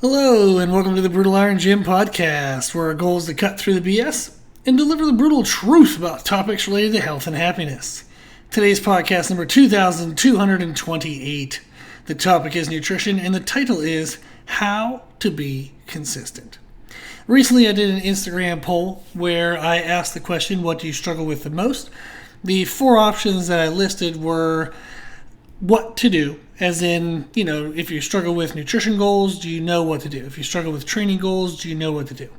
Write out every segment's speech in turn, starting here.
Hello, and welcome to the Brutal Iron Gym podcast, where our goal is to cut through the BS and deliver the brutal truth about topics related to health and happiness. Today's podcast number 2228. The topic is nutrition, and the title is How to Be Consistent. Recently, I did an Instagram poll where I asked the question, what do you struggle with the most? The four options that I listed were what to do, as in, if you struggle with nutrition goals, do you know what to do? If you struggle with training goals, do you know what to do?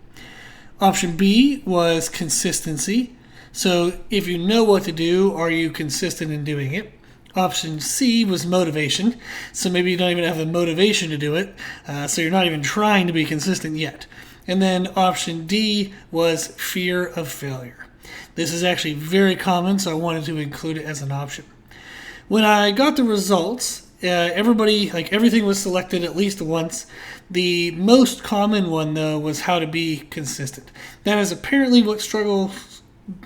Option B was consistency. So if you know what to do, are you consistent in doing it? Option C was motivation. So maybe you don't even have the motivation to do it, so you're not even trying to be consistent yet. And then option D was fear of failure. This is actually very common, so I wanted to include it as an option. When I got the results, everything was selected at least once. The most common one, though, was how to be consistent. That is apparently what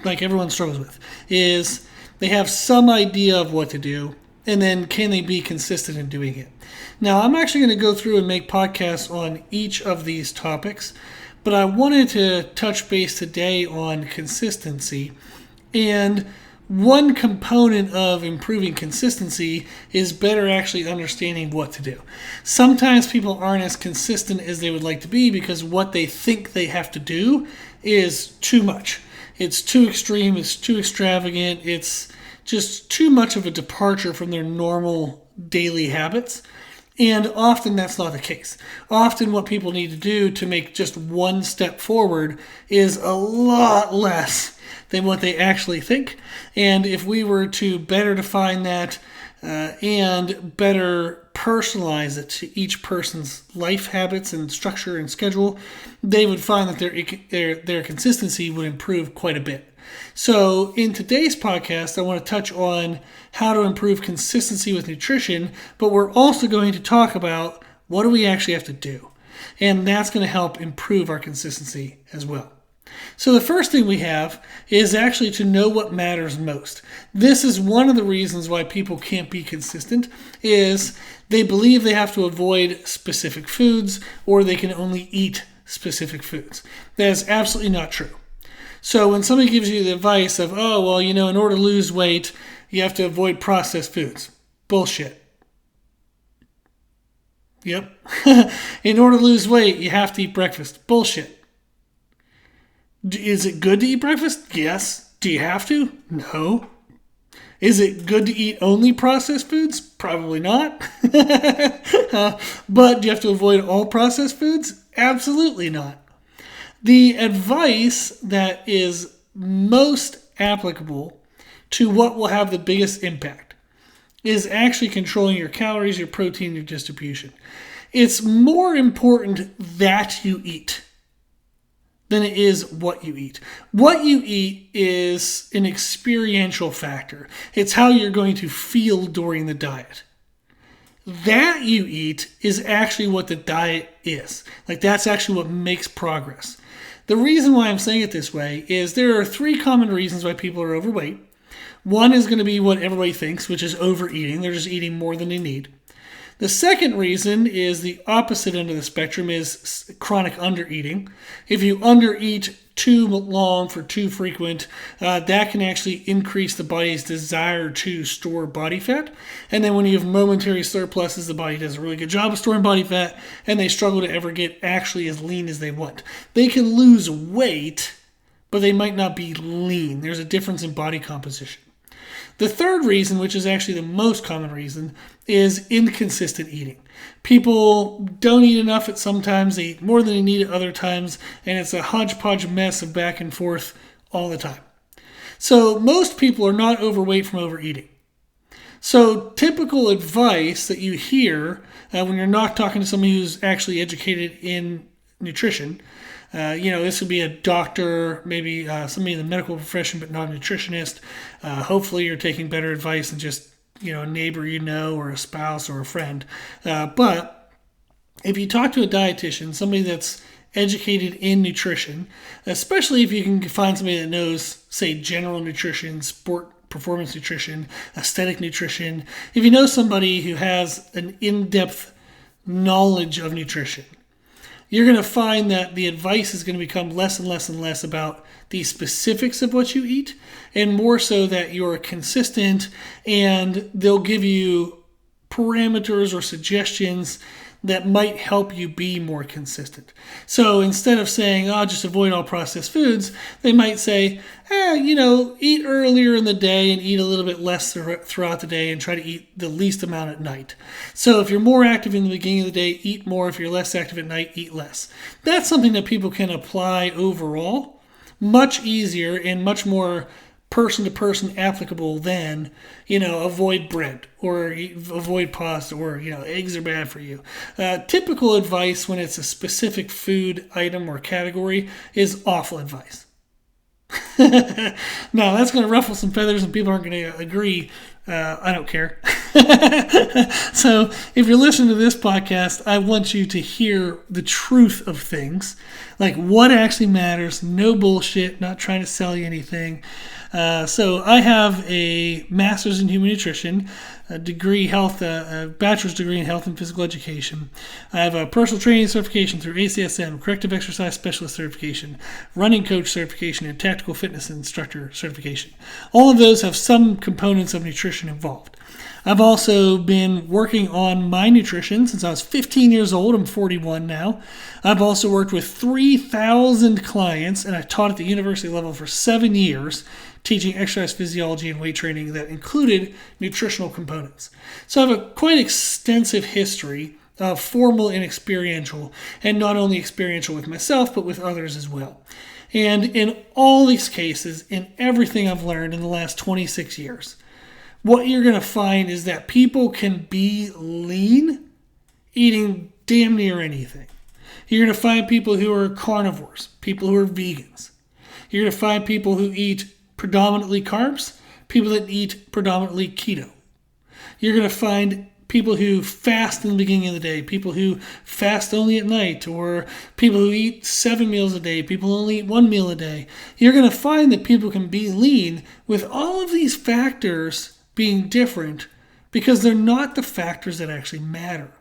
everyone struggles with, is they have some idea of what to do, and then can they be consistent in doing it? Now, I'm actually going to go through and make podcasts on each of these topics, but I wanted to touch base today on consistency. And one component of improving consistency is better actually understanding what to do. Sometimes people aren't as consistent as they would like to be because what they think they have to do is too much. It's too extreme, it's too extravagant, it's just too much of a departure from their normal daily habits. And often that's not the case. Often what people need to do to make just one step forward is a lot less than what they actually think. And if we were to better define that and better personalize it to each person's life habits and structure and schedule, they would find that their consistency would improve quite a bit. So in today's podcast, I want to touch on how to improve consistency with nutrition, but we're also going to talk about what do we actually have to do. And that's going to help improve our consistency as well. So the first thing we have is actually to know what matters most. This is one of the reasons why people can't be consistent, is they believe they have to avoid specific foods or they can only eat specific foods. That is absolutely not true. So when somebody gives you the advice of, in order to lose weight, you have to avoid processed foods. Bullshit. Yep. In order to lose weight, you have to eat breakfast. Bullshit. Is it good to eat breakfast? Yes. Do you have to? No. Is it good to eat only processed foods? Probably not. But do you have to avoid all processed foods? Absolutely not. The advice that is most applicable to what will have the biggest impact is actually controlling your calories, your protein, your distribution. It's more important that you eat than it is what you eat. What you eat is an experiential factor. It's how you're going to feel during the diet. That you eat is actually what the diet is. That's actually what makes progress. The reason why I'm saying it this way is there are three common reasons why people are overweight. One is going to be what everybody thinks, which is overeating. They're just eating more than they need. The second reason is the opposite end of the spectrum, is chronic undereating. If you undereat too long for too frequent, that can actually increase the body's desire to store body fat. And then when you have momentary surpluses, the body does a really good job of storing body fat, and they struggle to ever get actually as lean as they want. They can lose weight, but they might not be lean. There's a difference in body composition. The third reason, which is actually the most common reason, is inconsistent eating. People don't eat enough at some times, they eat more than they need at other times, and it's a hodgepodge mess of back and forth all the time. So most people are not overweight from overeating. So typical advice that you hear when you're not talking to somebody who's actually educated in nutrition, this would be a doctor, maybe somebody in the medical profession, but not a nutritionist. Hopefully you're taking better advice than just, a neighbor or a spouse or a friend. But if you talk to a dietitian, somebody that's educated in nutrition, especially if you can find somebody that knows, say, general nutrition, sport performance nutrition, aesthetic nutrition, if you know somebody who has an in-depth knowledge of nutrition, you're going to find that the advice is going to become less and less and less about the specifics of what you eat, and more so that you're consistent, and they'll give you parameters or suggestions that might help you be more consistent. So instead of saying, oh, just avoid all processed foods, they might say, eat earlier in the day and eat a little bit less throughout the day and try to eat the least amount at night. So if you're more active in the beginning of the day, eat more. If you're less active at night, eat less. That's something that people can apply overall, much easier and much more person-to-person applicable than, avoid bread or avoid pasta or, eggs are bad for you. Typical advice when it's a specific food item or category is awful advice. Now, that's going to ruffle some feathers and people aren't going to agree. I don't care. So if you're listening to this podcast, I want you to hear the truth of things, like what actually matters, no bullshit, not trying to sell you anything. So I have a master's in human nutrition, a bachelor's degree in health and physical education. I have a personal training certification through ACSM, corrective exercise specialist certification, running coach certification, and tactical fitness instructor certification. All of those have some components of nutrition involved. I've also been working on my nutrition since I was 15 years old. I'm 41 now. I've also worked with 3,000 clients, and I taught at the university level for 7 years, teaching exercise physiology and weight training that included nutritional components. So I have a quite extensive history of formal and experiential, and not only experiential with myself, but with others as well. And in all these cases, in everything I've learned in the last 26 years, what you're going to find is that people can be lean eating damn near anything. You're going to find people who are carnivores, people who are vegans. You're going to find people who eat predominantly carbs, people that eat predominantly keto. You're going to find people who fast in the beginning of the day, people who fast only at night, or people who eat 7 meals a day, people who only eat 1 meal a day. You're going to find that people can be lean with all of these factors being different because they're not the factors that actually matter.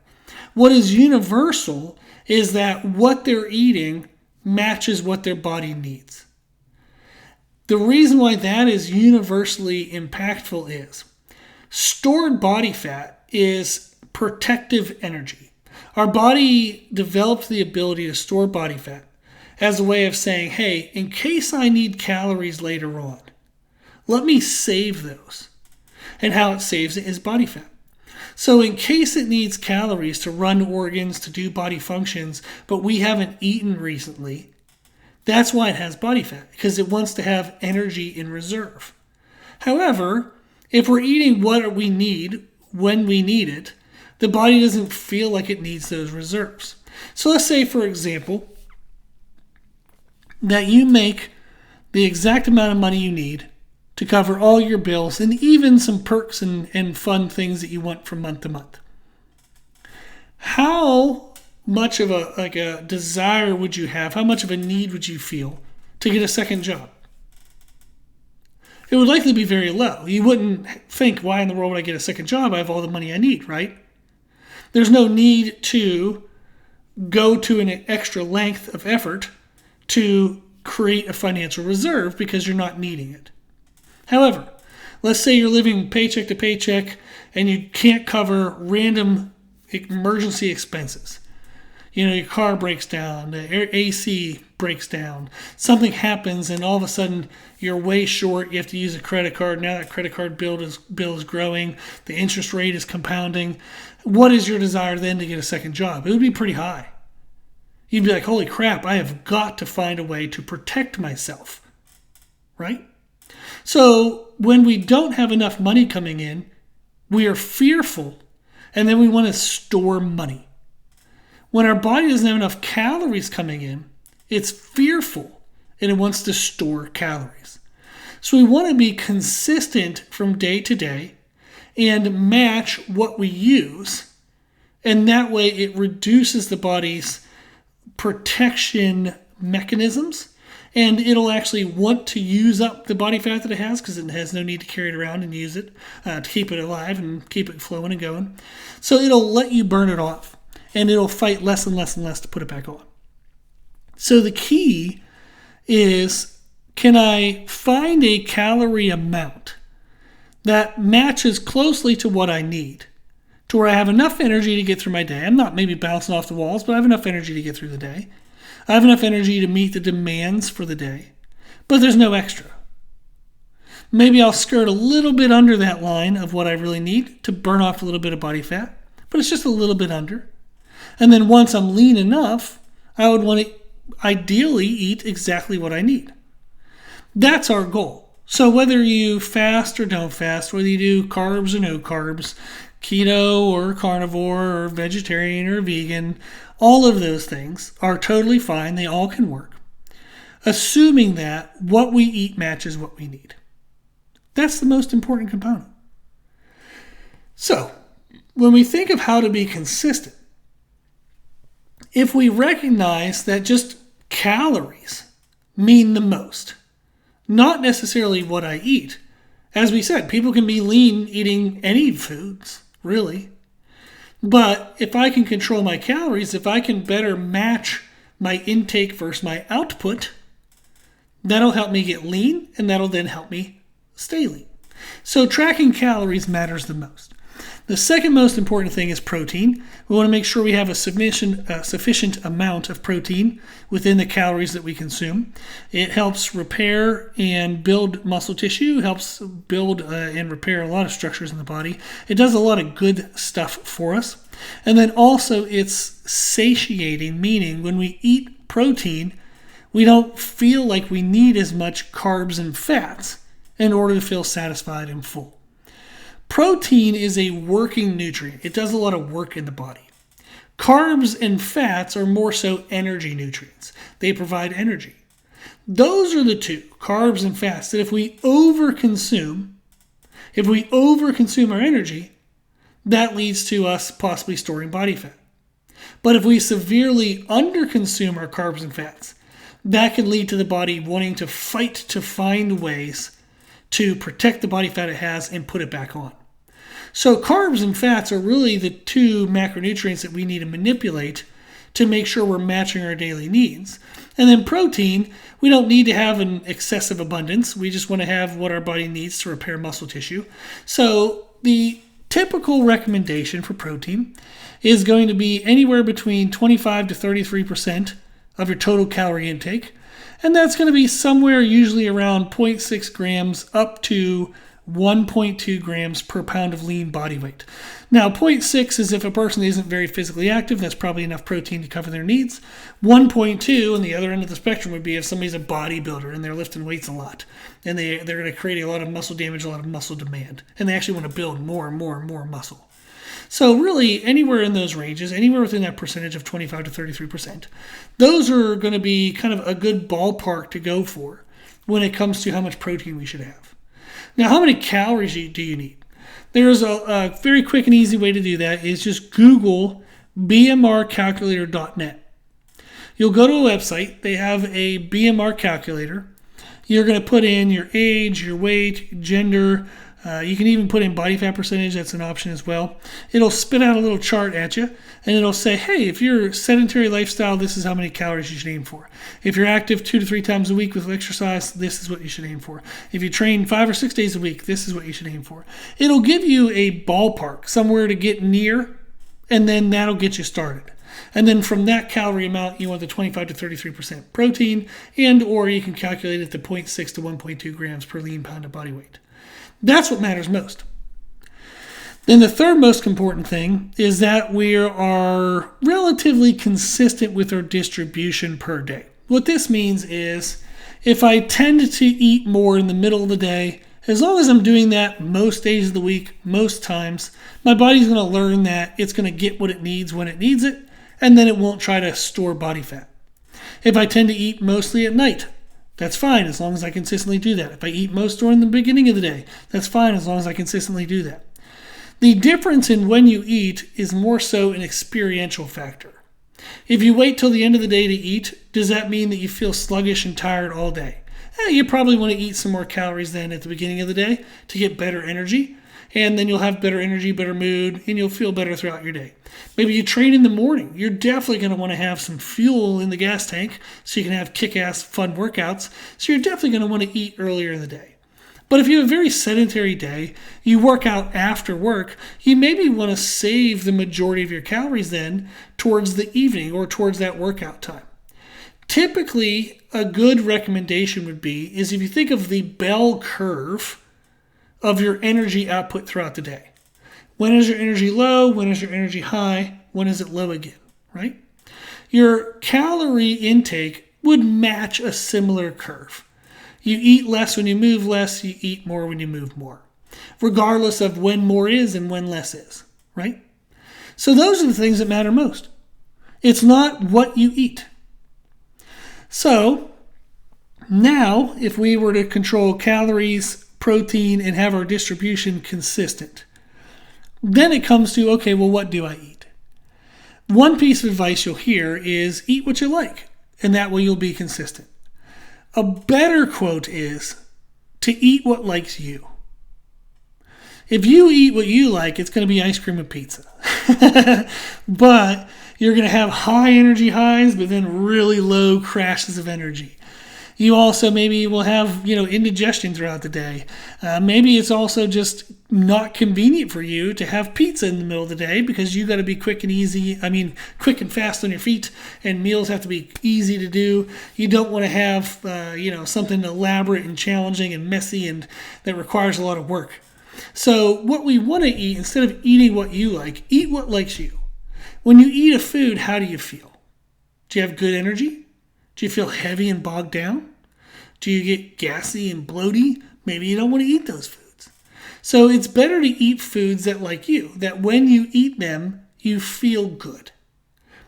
What is universal is that what they're eating matches what their body needs. The reason why that is universally impactful is stored body fat is protective energy. Our body developed the ability to store body fat as a way of saying, hey, in case I need calories later on, let me save those. And how it saves it is body fat. So in case it needs calories to run organs, to do body functions, but we haven't eaten recently, that's why it has body fat, because it wants to have energy in reserve. However, if we're eating what we need when we need it, the body doesn't feel like it needs those reserves. So let's say, for example, that you make the exact amount of money you need to cover all your bills and even some perks and fun things that you want from month to month. How much of a desire would you have? How much of a need would you feel to get a second job? It would likely be very low. You wouldn't think, why in the world would I get a second job? I have all the money I need, right? There's no need to go to an extra length of effort to create a financial reserve because you're not needing it. However, let's say you're living paycheck to paycheck and you can't cover random emergency expenses. Your car breaks down, the AC breaks down, something happens, and all of a sudden you're way short. You have to use a credit card. Now that credit card bill is growing. The interest rate is compounding. What is your desire then to get a second job? It would be pretty high. You'd be like, holy crap, I have got to find a way to protect myself, right? So when we don't have enough money coming in, we are fearful, and then we want to store money. When our body doesn't have enough calories coming in, it's fearful, and it wants to store calories. So we want to be consistent from day to day and match what we use, and that way it reduces the body's protection mechanisms, and it'll actually want to use up the body fat that it has because it has no need to carry it around and use it to keep it alive and keep it flowing and going. So it'll let you burn it off, and it'll fight less and less and less to put it back on. So the key is, can I find a calorie amount that matches closely to what I need, to where I have enough energy to get through my day? I'm not maybe bouncing off the walls, but I have enough energy to get through the day. I have enough energy to meet the demands for the day, but there's no extra. Maybe I'll skirt a little bit under that line of what I really need to burn off a little bit of body fat, but it's just a little bit under. And then once I'm lean enough, I would want to ideally eat exactly what I need. That's our goal. So whether you fast or don't fast, whether you do carbs or no carbs, keto or carnivore or vegetarian or vegan, all of those things are totally fine. They all can work, assuming that what we eat matches what we need. That's the most important component. So, when we think of how to be consistent, if we recognize that just calories mean the most, not necessarily what I eat. As we said, people can be lean eating any foods, really. But if I can control my calories, if I can better match my intake versus my output, that'll help me get lean, and that'll then help me stay lean. So tracking calories matters the most. The second most important thing is protein. We want to make sure we have a sufficient amount of protein within the calories that we consume. It helps repair and build muscle tissue, helps build and repair a lot of structures in the body. It does a lot of good stuff for us. And then also it's satiating, meaning when we eat protein, we don't feel like we need as much carbs and fats in order to feel satisfied and full. Protein is a working nutrient. It does a lot of work in the body. Carbs and fats are more so energy nutrients. They provide energy. Those are the two, carbs and fats, that if we overconsume our energy, that leads to us possibly storing body fat. But if we severely underconsume our carbs and fats, that can lead to the body wanting to fight to find ways to protect the body fat it has and put it back on. So carbs and fats are really the two macronutrients that we need to manipulate to make sure we're matching our daily needs. And then protein, we don't need to have an excessive abundance. We just want to have what our body needs to repair muscle tissue. So the typical recommendation for protein is going to be anywhere between 25 to 33% of your total calorie intake. And that's going to be somewhere usually around 0.6 grams up to 1.2 grams per pound of lean body weight. Now, 0.6 is if a person isn't very physically active. That's probably enough protein to cover their needs. 1.2 on the other end of the spectrum would be if somebody's a bodybuilder and they're lifting weights a lot. And they're going to create a lot of muscle damage, a lot of muscle demand. And they actually want to build more and more and more muscle. So really, anywhere in those ranges, anywhere within that percentage of 25 to 33%, those are going to be kind of a good ballpark to go for when it comes to how much protein we should have. Now, how many calories do you need? There's a very quick and easy way to do that is just Google bmrcalculator.net. You'll go to a website. They have a BMR calculator. You're going to put in your age, your weight, gender. You can even put in body fat percentage. That's an option as well. It'll spit out a little chart at you, and it'll say, hey, if you're a sedentary lifestyle, this is how many calories you should aim for. If you're active 2 to 3 times a week with exercise, this is what you should aim for. If you train 5 or 6 days a week, this is what you should aim for. It'll give you a ballpark, somewhere to get near, and then that'll get you started. And then from that calorie amount, you want the 25 to 33% protein, and or you can calculate it to 0.6 to 1.2 grams per lean pound of body weight. That's what matters most. Then the third most important thing is that we are relatively consistent with our distribution per day. What this means is if I tend to eat more in the middle of the day, as long as I'm doing that most days of the week, most times, my body's going to learn that it's going to get what it needs when it needs it, and then it won't try to store body fat. If I tend to eat mostly at night, that's fine as long as I consistently do that. If I eat most during the beginning of the day, that's fine as long as I consistently do that. The difference in when you eat is more so an experiential factor. If you wait till the end of the day to eat, does that mean that you feel sluggish and tired all day? You probably want to eat some more calories then at the beginning of the day to get better energy. and then you'll have better energy, better mood, and you'll feel better throughout your day. Maybe you train in the morning. You're definitely going to want to have some fuel in the gas tank so you can have kick-ass fun workouts. So you're definitely going to want to eat earlier in the day. But if you have a very sedentary day, you work out after work, you maybe want to save the majority of your calories then towards the evening or towards that workout time. Typically, a good recommendation would be is if you think of the bell curve of your energy output throughout the day. When is your energy low? When is your energy high? When is it low again, right? Your calorie intake would match a similar curve. You eat less when you move less, you eat more when you move more, regardless of when more is and when less is, right? So those are the things that matter most. It's not what you eat. So now, if we were to control calories, protein, and have our distribution consistent, then it comes to, okay, well, what do I eat? One piece of advice you'll hear is eat what you like, and that way you'll be consistent. A better quote is to eat what likes you. If you eat what you like, it's going to be ice cream and pizza. But you're going to have high energy highs, but then really low crashes of energy. You also maybe will have, indigestion throughout the day. Maybe it's also just not convenient for you to have pizza in the middle of the day because you got to be quick and fast on your feet, and meals have to be easy to do. You don't want to have, something elaborate and challenging and messy and that requires a lot of work. So what we want to eat, instead of eating what you like, eat what likes you. When you eat a food, how do you feel? Do you have good energy? Do you feel heavy and bogged down? Do you get gassy and bloaty? Maybe you don't want to eat those foods. So it's better to eat foods that like you, that when you eat them, you feel good.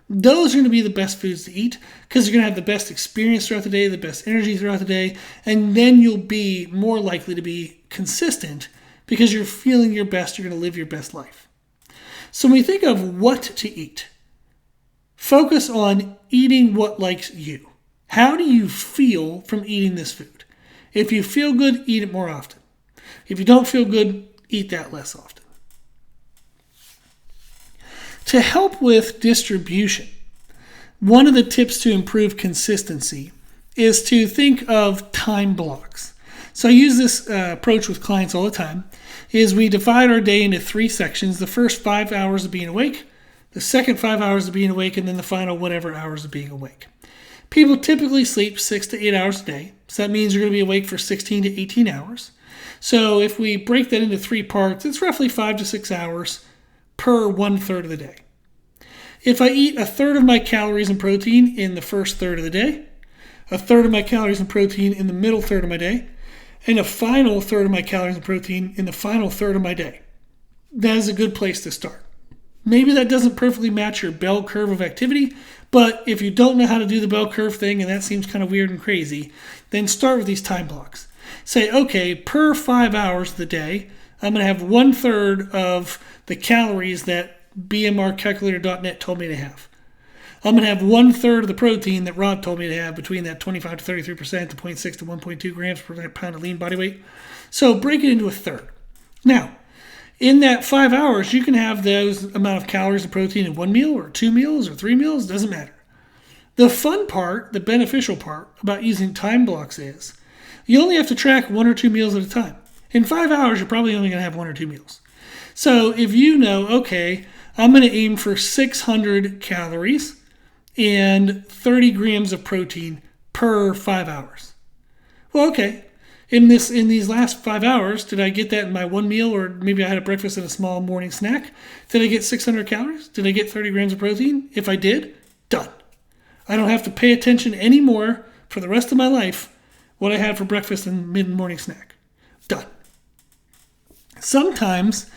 Those are going to be the best foods to eat because you're going to have the best experience throughout the day, the best energy throughout the day, and then you'll be more likely to be consistent because you're feeling your best, you're going to live your best life. So when we think of what to eat, focus on eating what likes you. How do you feel from eating this food? If you feel good, eat it more often. If you don't feel good, eat that less often. To help with distribution, one of the tips to improve consistency is to think of time blocks. So I use this approach with clients all the time, is we divide our day into 3 sections. The first 5 hours of being awake, the second 5 hours of being awake, and then the final whatever hours of being awake. People typically sleep 6 to 8 hours a day. So that means you're going to be awake for 16 to 18 hours. So if we break that into 3 parts, it's roughly 5 to 6 hours per 1/3 of the day. If I eat 1/3 of my calories and protein in the first third of the day, 1/3 of my calories and protein in the middle third of my day, and a final third of my calories and protein in the final third of my day, that is a good place to start. Maybe that doesn't perfectly match your bell curve of activity, but if you don't know how to do the bell curve thing and that seems kind of weird and crazy, then start with these time blocks. Say, okay, per 5 hours of the day, I'm going to have 1/3 of the calories that BMRcalculator.net told me to have. I'm going to have 1/3 of the protein that Rob told me to have, between that 25 to 33% to 0.6 to 1.2 grams per pound of lean body weight. So break it into 1/3. Now, in that 5 hours, you can have those amount of calories and protein in 1 meal or 2 meals or 3 meals. It doesn't matter. The fun part, the beneficial part about using time blocks is you only have to track 1 or 2 meals at a time. In 5 hours, you're probably only going to have 1 or 2 meals. So if you know, okay, I'm going to aim for 600 calories and 30 grams of protein per 5 hours. Well, okay. In these last 5 hours, did I get that in my 1 meal, or maybe I had a breakfast and a small morning snack? Did I get 600 calories? Did I get 30 grams of protein? If I did, done. I don't have to pay attention anymore for the rest of my life what I had for breakfast and mid-morning snack. Done. Sometimes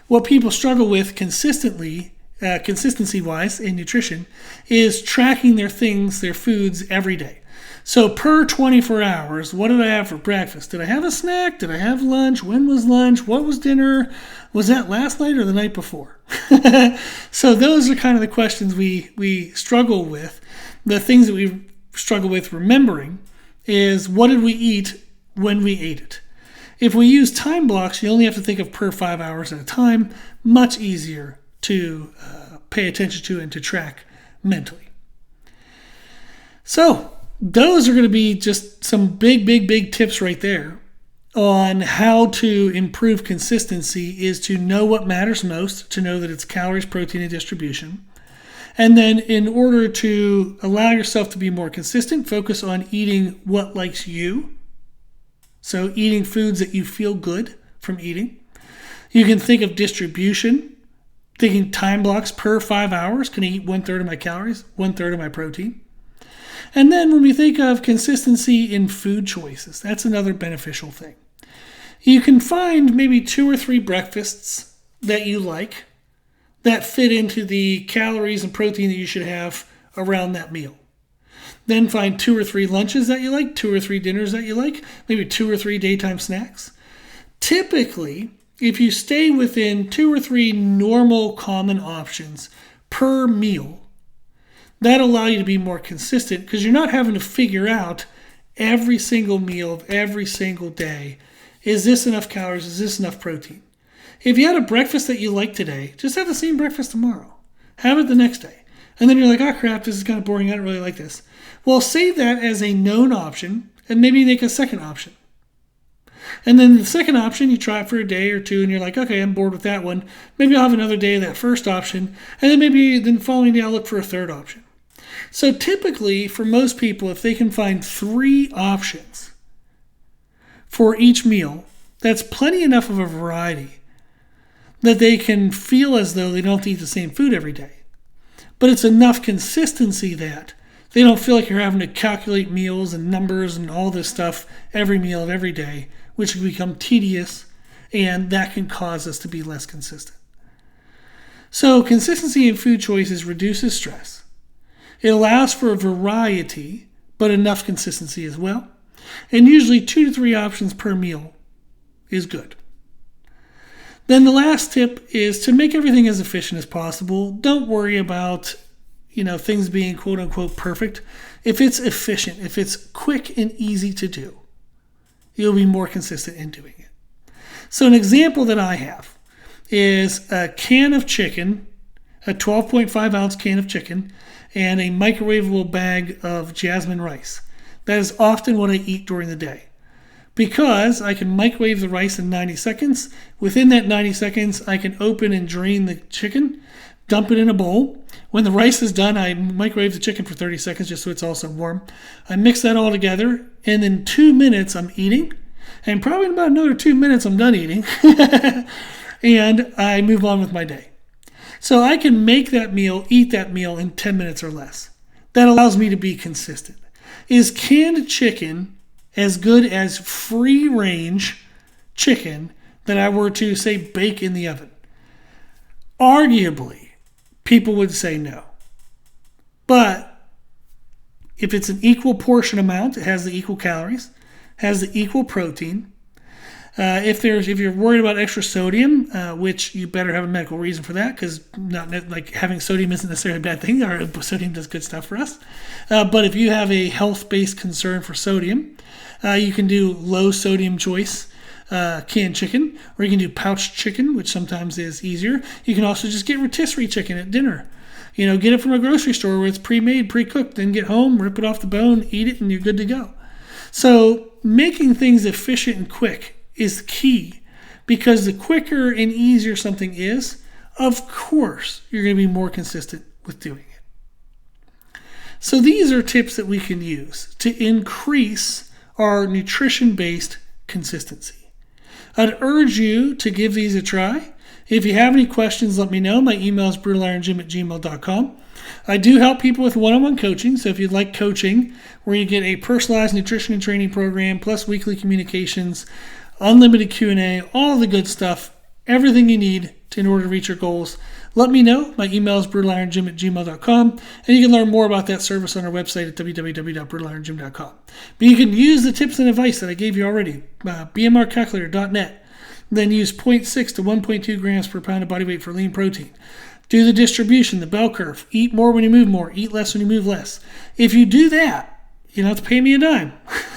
what people struggle with consistency-wise in nutrition is tracking their foods every day. So per 24 hours, what did I have for breakfast? Did I have a snack? Did I have lunch? When was lunch? What was dinner? Was that last night or the night before? So those are kind of the questions we struggle with. The things that we struggle with remembering is, what did we eat when we ate it? If we use time blocks, you only have to think of per 5 hours at a time. Much easier to pay attention to and to track mentally. So those are going to be just some big tips right there on how to improve consistency. Is to know what matters most, to know that it's calories, protein, and distribution. And then in order to allow yourself to be more consistent, focus on eating what likes you. So eating foods that you feel good from eating. You can think of distribution, thinking time blocks per 5 hours. Can I eat 1/3 of my calories, 1/3 of my protein? And then when we think of consistency in food choices, that's another beneficial thing. You can find maybe 2 or 3 breakfasts that you like that fit into the calories and protein that you should have around that meal. Then find 2 or 3 lunches that you like, 2 or 3 dinners that you like, maybe 2 or 3 daytime snacks. Typically, if you stay within 2 or 3 normal common options per meal, that'll allow you to be more consistent because you're not having to figure out every single meal of every single day. Is this enough calories? Is this enough protein? If you had a breakfast that you like today, just have the same breakfast tomorrow. Have it the next day. And then you're like, oh crap, this is kind of boring. I don't really like this. Well, save that as a known option and maybe make a second option. And then the second option, you try it for a day or two and you're like, okay, I'm bored with that one. Maybe I'll have another day of that first option. And then maybe the following day I'll look for a third option. So typically, for most people, if they can find 3 options for each meal, that's plenty enough of a variety that they can feel as though they don't have to eat the same food every day. But it's enough consistency that they don't feel like you're having to calculate meals and numbers and all this stuff every meal of every day, which can become tedious, and that can cause us to be less consistent. So consistency in food choices reduces stress. It allows for a variety, but enough consistency as well. And usually 2 to 3 options per meal is good. Then the last tip is to make everything as efficient as possible. Don't worry about, things being quote unquote perfect. If it's efficient, if it's quick and easy to do, you'll be more consistent in doing it. So an example that I have is a can of chicken, a 12.5 ounce can of chicken, and a microwavable bag of jasmine rice. That is often what I eat during the day because I can microwave the rice in 90 seconds. Within that 90 seconds, I can open and drain the chicken, dump it in a bowl. When the rice is done, I microwave the chicken for 30 seconds just so it's also warm. I mix that all together, and in 2 minutes, I'm eating. And probably in about another 2 minutes, I'm done eating. And I move on with my day. So I can make that meal, eat that meal in 10 minutes or less. That allows me to be consistent. Is canned chicken as good as free-range chicken that I were to, say, bake in the oven? Arguably, people would say no. But if it's an equal portion amount, it has the equal calories, has the equal protein. If you're worried about extra sodium, which you better have a medical reason for that, because having sodium isn't necessarily a bad thing. Or sodium does good stuff for us. But if you have a health-based concern for sodium, you can do low sodium choice canned chicken, or you can do pouched chicken, which sometimes is easier. You can also just get rotisserie chicken at dinner. Get it from a grocery store where it's pre-made, pre-cooked, then get home, rip it off the bone, eat it, and you're good to go. So making things efficient and quick is key, because the quicker and easier something is, of course, you're going to be more consistent with doing it. So these are tips that we can use to increase our nutrition-based consistency. I'd urge you to give these a try. If you have any questions, let me know. My email is brutalirongym@gmail.com. I do help people with one-on-one coaching, so if you'd like coaching, where you get a personalized nutrition and training program, plus weekly communications, unlimited Q&A, all the good stuff, everything you need in order to reach your goals, let me know. My email is brutalirongym@gmail.com, and you can learn more about that service on our website at www.brutalirongym.com. But you can use the tips and advice that I gave you already, bmrcalculator.net, then use 0.6 to 1.2 grams per pound of body weight for lean protein. Do the distribution, the bell curve. Eat more when you move more. Eat less when you move less. If you do that, you don't have to pay me a dime.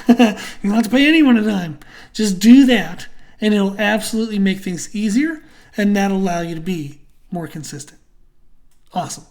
You don't have to pay anyone a dime. Just do that, and it'll absolutely make things easier, and that'll allow you to be more consistent. Awesome.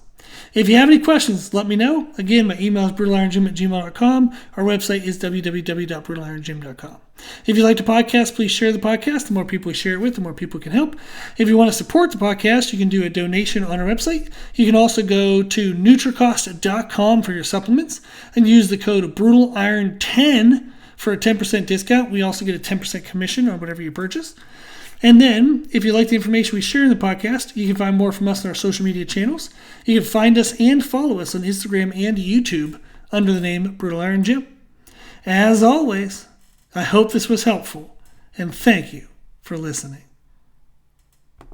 If you have any questions, let me know. Again, my email is brutalirongym@gmail.com. Our website is www.brutalirongym.com. If you like the podcast, please share the podcast. The more people we share it with, the more people can help. If you want to support the podcast, you can do a donation on our website. You can also go to Nutricost.com for your supplements and use the code BrutalIron10 for a 10% discount. We also get a 10% commission on whatever you purchase. And then, if you like the information we share in the podcast, you can find more from us on our social media channels. You can find us and follow us on Instagram and YouTube under the name Brutal Iron Gym. As always, I hope this was helpful, and thank you for listening.